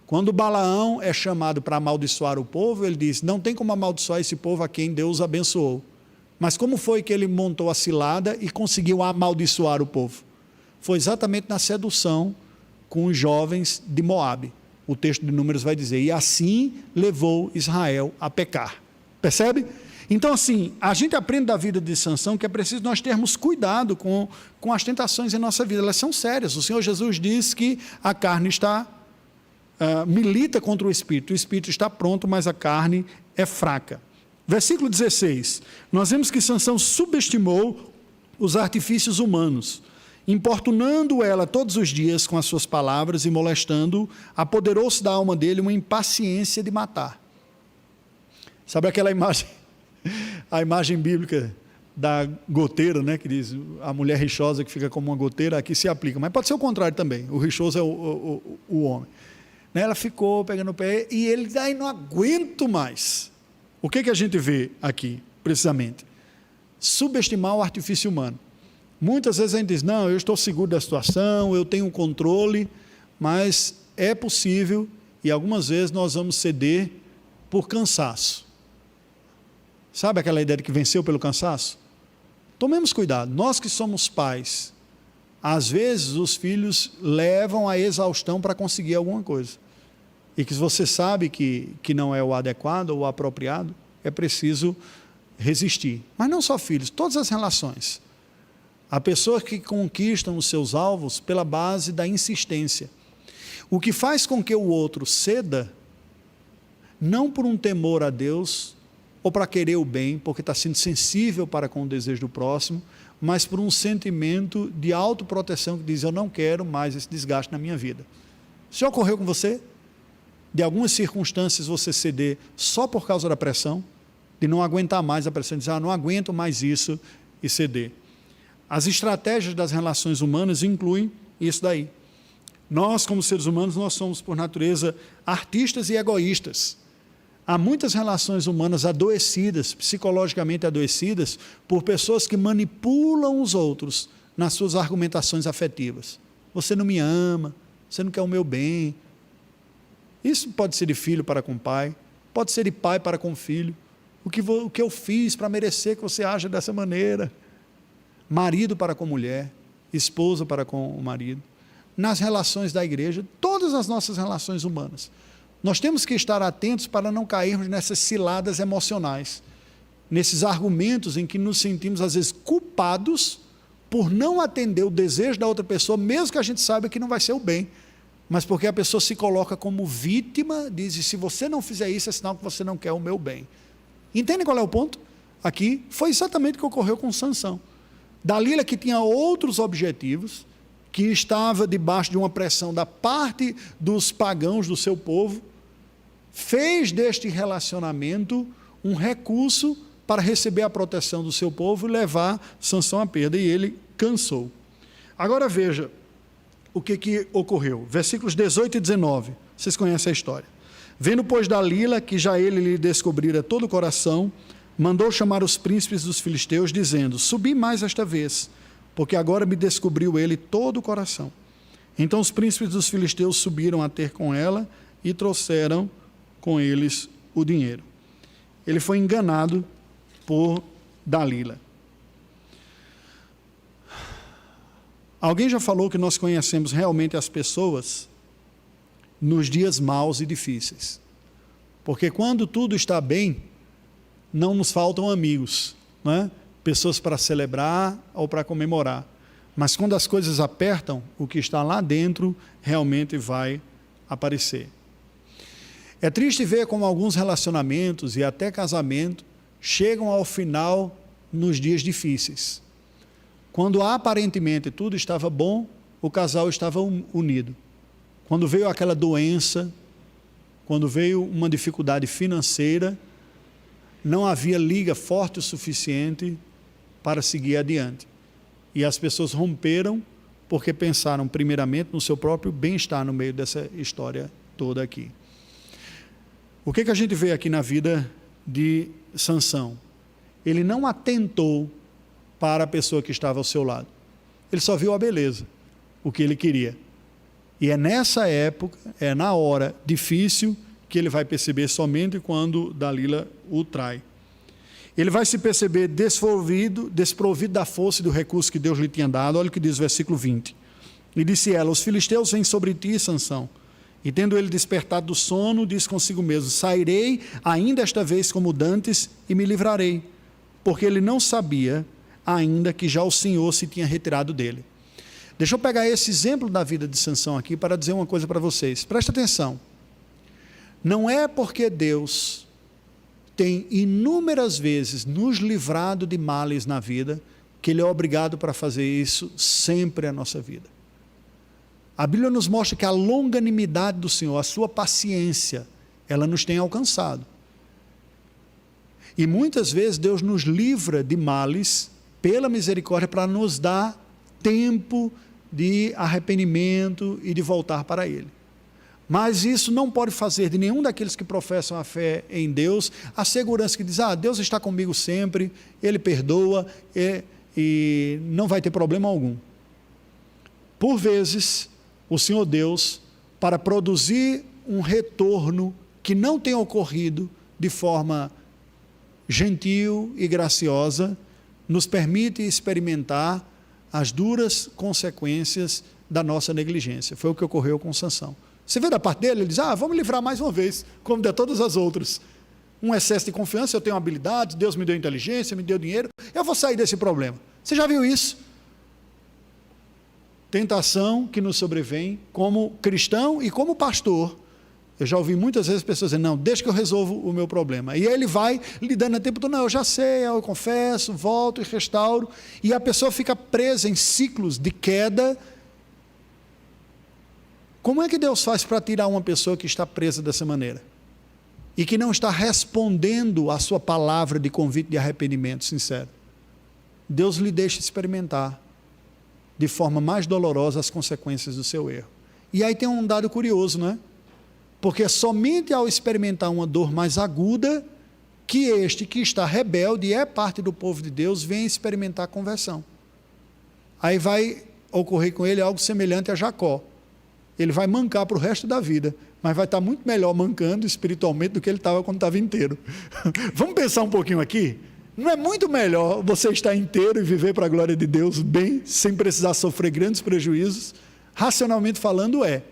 Quando Balaão é chamado para amaldiçoar o povo, ele diz, não tem como amaldiçoar esse povo a quem Deus abençoou. Mas como foi que ele montou a cilada e conseguiu amaldiçoar o povo? Foi exatamente na sedução com os jovens de Moabe. O texto de Números vai dizer, e assim levou Israel a pecar. Percebe? Então assim, a gente aprende da vida de Sansão que é preciso nós termos cuidado com as tentações em nossa vida. Elas são sérias. O Senhor Jesus diz que a carne milita contra o espírito está pronto, mas a carne é fraca. Versículo 16, nós vemos que Sansão subestimou os artifícios humanos, importunando ela todos os dias com as suas palavras e molestando, apoderou-se da alma dele uma impaciência de matar. Sabe aquela imagem, a imagem bíblica da goteira, né, que diz a mulher rixosa que fica como uma goteira, aqui se aplica, mas pode ser o contrário também, o rixoso é o homem. Ela ficou pegando o pé e ele, não aguento mais. O que a gente vê aqui, precisamente? Subestimar o artifício humano. Muitas vezes a gente diz, não, eu estou seguro da situação, eu tenho um controle, mas é possível, e algumas vezes nós vamos ceder por cansaço. Sabe aquela ideia de que venceu pelo cansaço? Tomemos cuidado, nós que somos pais, às vezes os filhos levam à exaustão para conseguir alguma coisa. E que você sabe que não é o adequado ou o apropriado, é preciso resistir. Mas não só filhos, todas as relações. Há pessoas que conquistam os seus alvos pela base da insistência. O que faz com que o outro ceda, não por um temor a Deus, ou para querer o bem, porque está sendo sensível para com o desejo do próximo, mas por um sentimento de autoproteção que diz, eu não quero mais esse desgaste na minha vida. Já ocorreu com você? De algumas circunstâncias você ceder só por causa da pressão, de não aguentar mais a pressão, de dizer, não aguento mais isso e ceder. As estratégias das relações humanas incluem isso daí. Nós, como seres humanos, nós somos por natureza artistas e egoístas. Há muitas relações humanas adoecidas, psicologicamente adoecidas, por pessoas que manipulam os outros nas suas argumentações afetivas. Você não me ama, você não quer o meu bem. Isso pode ser de filho para com pai, pode ser de pai para com filho. O que eu fiz para merecer que você aja dessa maneira? marido para com mulher, esposa para com o marido, nas relações da igreja, todas as nossas relações humanas. Nós temos que estar atentos para não cairmos nessas ciladas emocionais, nesses argumentos em que nos sentimos às vezes culpados por não atender o desejo da outra pessoa, mesmo que a gente saiba que não vai ser o bem, mas porque a pessoa se coloca como vítima, diz, se você não fizer isso, é sinal que você não quer o meu bem. Entende qual é o ponto? Aqui foi exatamente o que ocorreu com Sansão. Dalila, que tinha outros objetivos, que estava debaixo de uma pressão da parte dos pagãos do seu povo, fez deste relacionamento um recurso para receber a proteção do seu povo e levar Sansão à perda, e ele cansou. Agora veja o que ocorreu. Versículos 18 e 19, vocês conhecem a história. Vendo, pois, Dalila, que já ele lhe descobrira todo o coração, mandou chamar os príncipes dos filisteus, dizendo, subi mais esta vez, porque agora me descobriu ele todo o coração. Então os príncipes dos filisteus subiram a ter com ela e trouxeram com eles o dinheiro. Ele foi enganado por Dalila. Alguém já falou que nós conhecemos realmente as pessoas nos dias maus e difíceis. Porque quando tudo está bem, não nos faltam amigos, né? Pessoas para celebrar ou para comemorar. Mas quando as coisas apertam, o que está lá dentro realmente vai aparecer. É triste ver como alguns relacionamentos e até casamento chegam ao final nos dias difíceis. Quando aparentemente tudo estava bom, o casal estava unido. Quando veio aquela doença, quando veio uma dificuldade financeira, não havia liga forte o suficiente para seguir adiante. E as pessoas romperam porque pensaram primeiramente no seu próprio bem-estar no meio dessa história toda aqui. O que a gente vê aqui na vida de Sansão? Ele não atentou para a pessoa que estava ao seu lado. Ele só viu a beleza, o que ele queria. E é nessa época, é na hora difícil, que ele vai perceber somente quando Dalila o trai. Ele vai se perceber desprovido da força e do recurso que Deus lhe tinha dado. Olha o que diz o versículo 20. E disse ela, os filisteus vêm sobre ti, Sansão. E tendo ele despertado do sono, disse consigo mesmo, sairei ainda esta vez como dantes e me livrarei. Porque ele não sabia ainda que já o Senhor se tinha retirado dele. Deixa eu pegar esse exemplo da vida de Sansão aqui para dizer uma coisa para vocês. Presta atenção. Não é porque Deus tem inúmeras vezes nos livrado de males na vida, que Ele é obrigado para fazer isso sempre na nossa vida. A Bíblia nos mostra que a longanimidade do Senhor, a sua paciência, ela nos tem alcançado. E muitas vezes Deus nos livra de males pela misericórdia para nos dar tempo de arrependimento e de voltar para Ele. Mas isso não pode fazer de nenhum daqueles que professam a fé em Deus a segurança que diz, Deus está comigo sempre, Ele perdoa e não vai ter problema algum. Por vezes, o Senhor Deus, para produzir um retorno que não tenha ocorrido de forma gentil e graciosa, nos permite experimentar as duras consequências da nossa negligência. Foi o que ocorreu com Sansão. Você vê da parte dele, ele diz, vamos livrar mais uma vez, como de todas as outras. Um excesso de confiança, eu tenho habilidade, Deus me deu inteligência, me deu dinheiro, eu vou sair desse problema. Você já viu isso? Tentação que nos sobrevém como cristão e como pastor. Eu já ouvi muitas vezes pessoas dizendo, não, deixa que eu resolvo o meu problema. E aí ele vai lidando a tempo todo, não, eu já sei, eu confesso, volto e restauro. E a pessoa fica presa em ciclos de queda. Como é que Deus faz para tirar uma pessoa que está presa dessa maneira? E que não está respondendo à sua palavra de convite de arrependimento sincero? Deus lhe deixa experimentar de forma mais dolorosa as consequências do seu erro. E aí tem um dado curioso, não é? Porque é somente ao experimentar uma dor mais aguda que este que está rebelde e é parte do povo de Deus vem experimentar a conversão. Aí vai ocorrer com ele algo semelhante a Jacó. Ele vai mancar para o resto da vida, mas vai estar muito melhor mancando espiritualmente do que ele estava quando estava inteiro. Vamos pensar um pouquinho aqui? Não é muito melhor você estar inteiro e viver para a glória de Deus bem, sem precisar sofrer grandes prejuízos? Racionalmente falando, é.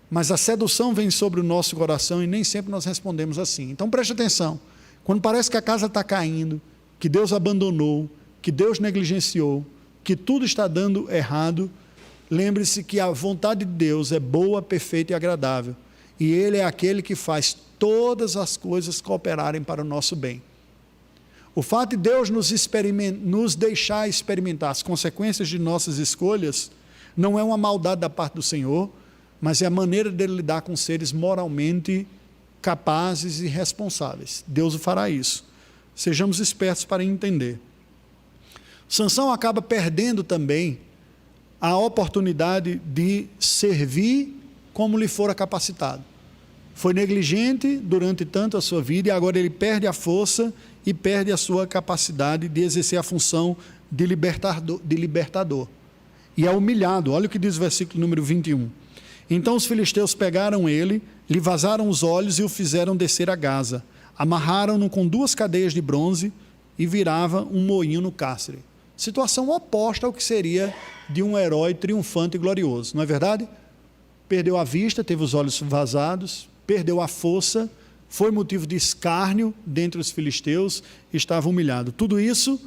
Mas a sedução vem sobre o nosso coração e nem sempre nós respondemos assim. Então preste atenção, quando parece que a casa está caindo, que Deus abandonou, que Deus negligenciou, que tudo está dando errado, lembre-se que a vontade de Deus é boa, perfeita e agradável. E Ele é aquele que faz todas as coisas cooperarem para o nosso bem. O fato de Deus nos deixar experimentar as consequências de nossas escolhas não é uma maldade da parte do Senhor, mas é a maneira dele lidar com seres moralmente capazes e responsáveis. Deus o fará isso. Sejamos espertos para entender. Sansão acaba perdendo também a oportunidade de servir como lhe fora capacitado. Foi negligente durante tanto a sua vida e agora ele perde a força e perde a sua capacidade de exercer a função de libertador. E é humilhado. Olha o que diz o versículo número 21. Então os filisteus pegaram ele, lhe vazaram os olhos e o fizeram descer a Gaza. Amarraram-no com 2 cadeias de bronze e virava um moinho no cárcere. Situação oposta ao que seria de um herói triunfante e glorioso, não é verdade? Perdeu a vista, teve os olhos vazados, perdeu a força, foi motivo de escárnio dentre os filisteus, estava humilhado. Tudo isso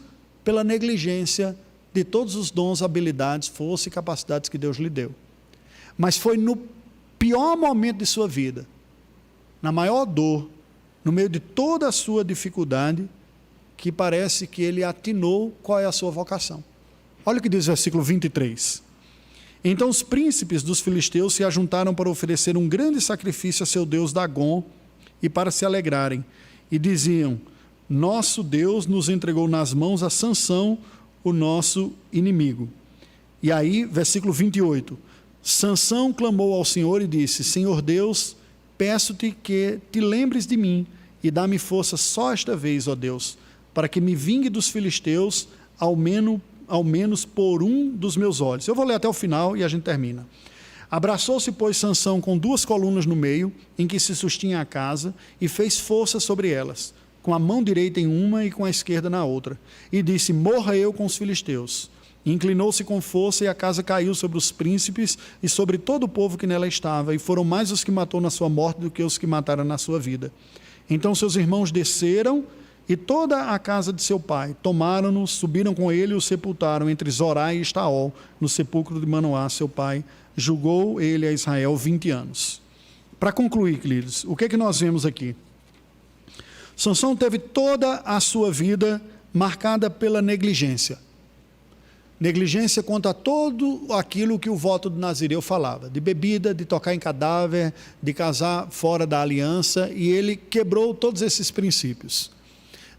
pela negligência de todos os dons, habilidades, força e capacidades que Deus lhe deu. Mas foi no pior momento de sua vida, na maior dor, no meio de toda a sua dificuldade, que parece que ele atinou qual é a sua vocação. Olha o que diz o versículo 23. Então os príncipes dos filisteus se ajuntaram para oferecer um grande sacrifício a seu deus Dagom e para se alegrarem. E diziam: nosso Deus nos entregou nas mãos a Sansão, o nosso inimigo. E aí, versículo 28. Sansão clamou ao Senhor e disse: Senhor Deus, peço-te que te lembres de mim e dá-me força só esta vez, ó Deus, para que me vingue dos filisteus, ao menos por um dos meus olhos. Eu vou ler até o final e a gente termina. Abraçou-se, pois, Sansão com 2 colunas no meio, em que se sustinha a casa, e fez força sobre elas, com a mão direita em uma e com a esquerda na outra. E disse: morra eu com os filisteus. E inclinou-se com força, e a casa caiu sobre os príncipes e sobre todo o povo que nela estava, e foram mais os que matou na sua morte do que os que mataram na sua vida. Então seus irmãos desceram, e toda a casa de seu pai tomaram-no, subiram com ele e o sepultaram entre Zorá e Estaol, no sepulcro de Manoá, seu pai. Julgou ele a Israel 20 anos. Para concluir, queridos, o que é que nós vemos aqui? Sansão teve toda a sua vida marcada pela negligência. Negligência quanto a todo aquilo que o voto do Nazireu falava, de bebida, de tocar em cadáver, de casar fora da aliança, e ele quebrou todos esses princípios.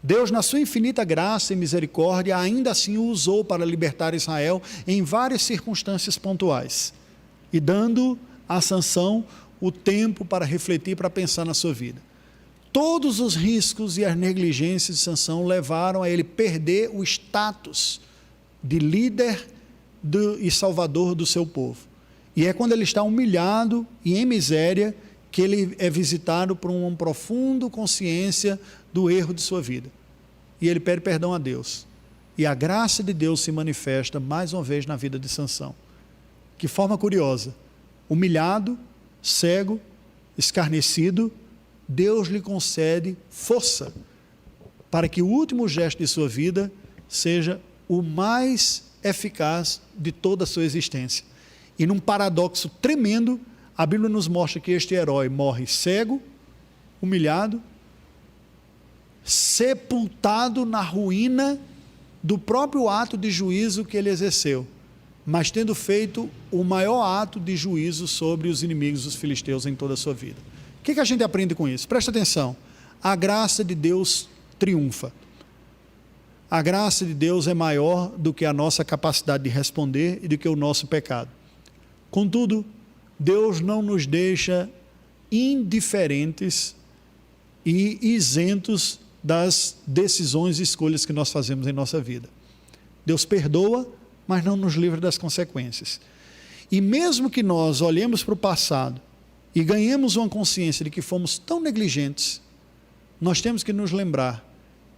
Deus, na sua infinita graça e misericórdia, ainda assim o usou para libertar Israel em várias circunstâncias pontuais, e dando a Sansão o tempo para refletir, para pensar na sua vida. Todos os riscos e as negligências de Sansão levaram a ele perder o status de líder e salvador do seu povo. E é quando ele está humilhado e em miséria que ele é visitado por uma profunda consciência do erro de sua vida. E ele pede perdão a Deus. E a graça de Deus se manifesta mais uma vez na vida de Sansão. Que forma curiosa. Humilhado, cego, escarnecido, Deus lhe concede força para que o último gesto de sua vida seja o mais eficaz de toda a sua existência. E num paradoxo tremendo, a Bíblia nos mostra que este herói morre cego, humilhado, sepultado na ruína do próprio ato de juízo que ele exerceu, mas tendo feito o maior ato de juízo sobre os inimigos dos filisteus em toda a sua vida. O que a gente aprende com isso? Presta atenção. A graça de Deus triunfa. A graça de Deus é maior do que a nossa capacidade de responder e do que o nosso pecado. Contudo, Deus não nos deixa indiferentes e isentos das decisões e escolhas que nós fazemos em nossa vida. Deus perdoa, mas não nos livra das consequências. E mesmo que nós olhemos para o passado e ganhemos uma consciência de que fomos tão negligentes, nós temos que nos lembrar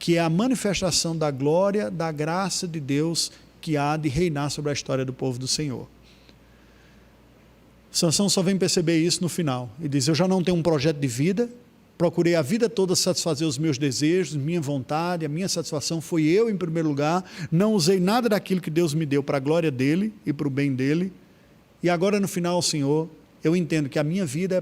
que é a manifestação da glória, da graça de Deus que há de reinar sobre a história do povo do Senhor. Sansão só vem perceber isso no final e diz: eu já não tenho um projeto de vida, procurei a vida toda satisfazer os meus desejos, minha vontade, a minha satisfação foi eu em primeiro lugar, não usei nada daquilo que Deus me deu para a glória dele e para o bem dele, e agora no final, Senhor, eu entendo que a minha vida é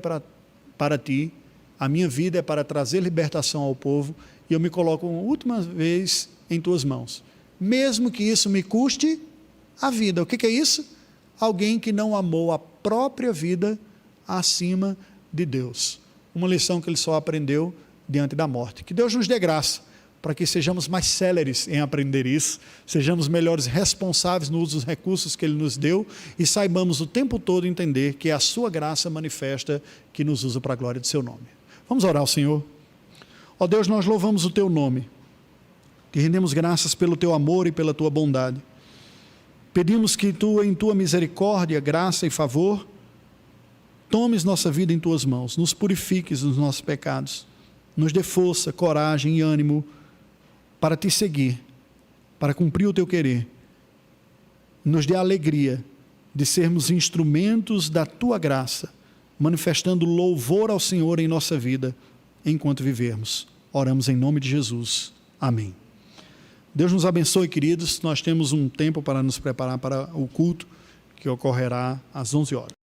para ti, a minha vida é para trazer libertação ao povo, e eu me coloco uma última vez em tuas mãos, mesmo que isso me custe a vida. O que é isso? Alguém que não amou a própria vida acima de Deus. Uma lição que ele só aprendeu diante da morte. Que Deus nos dê graça para que sejamos mais céleres em aprender isso, sejamos melhores responsáveis no uso dos recursos que ele nos deu e saibamos o tempo todo entender que é a sua graça manifesta que nos usa para a glória do seu nome. Vamos orar ao Senhor. Ó Deus, nós louvamos o teu nome, te rendemos graças pelo teu amor e pela tua bondade. Pedimos que tu, em tua misericórdia, graça e favor, tomes nossa vida em tuas mãos, nos purifiques dos nossos pecados, nos dê força, coragem e ânimo para te seguir, para cumprir o teu querer, nos dê a alegria de sermos instrumentos da tua graça, manifestando louvor ao Senhor em nossa vida, enquanto vivermos. Oramos em nome de Jesus. Amém. Deus nos abençoe, queridos. Nós temos um tempo para nos preparar para o culto que ocorrerá às 11 horas.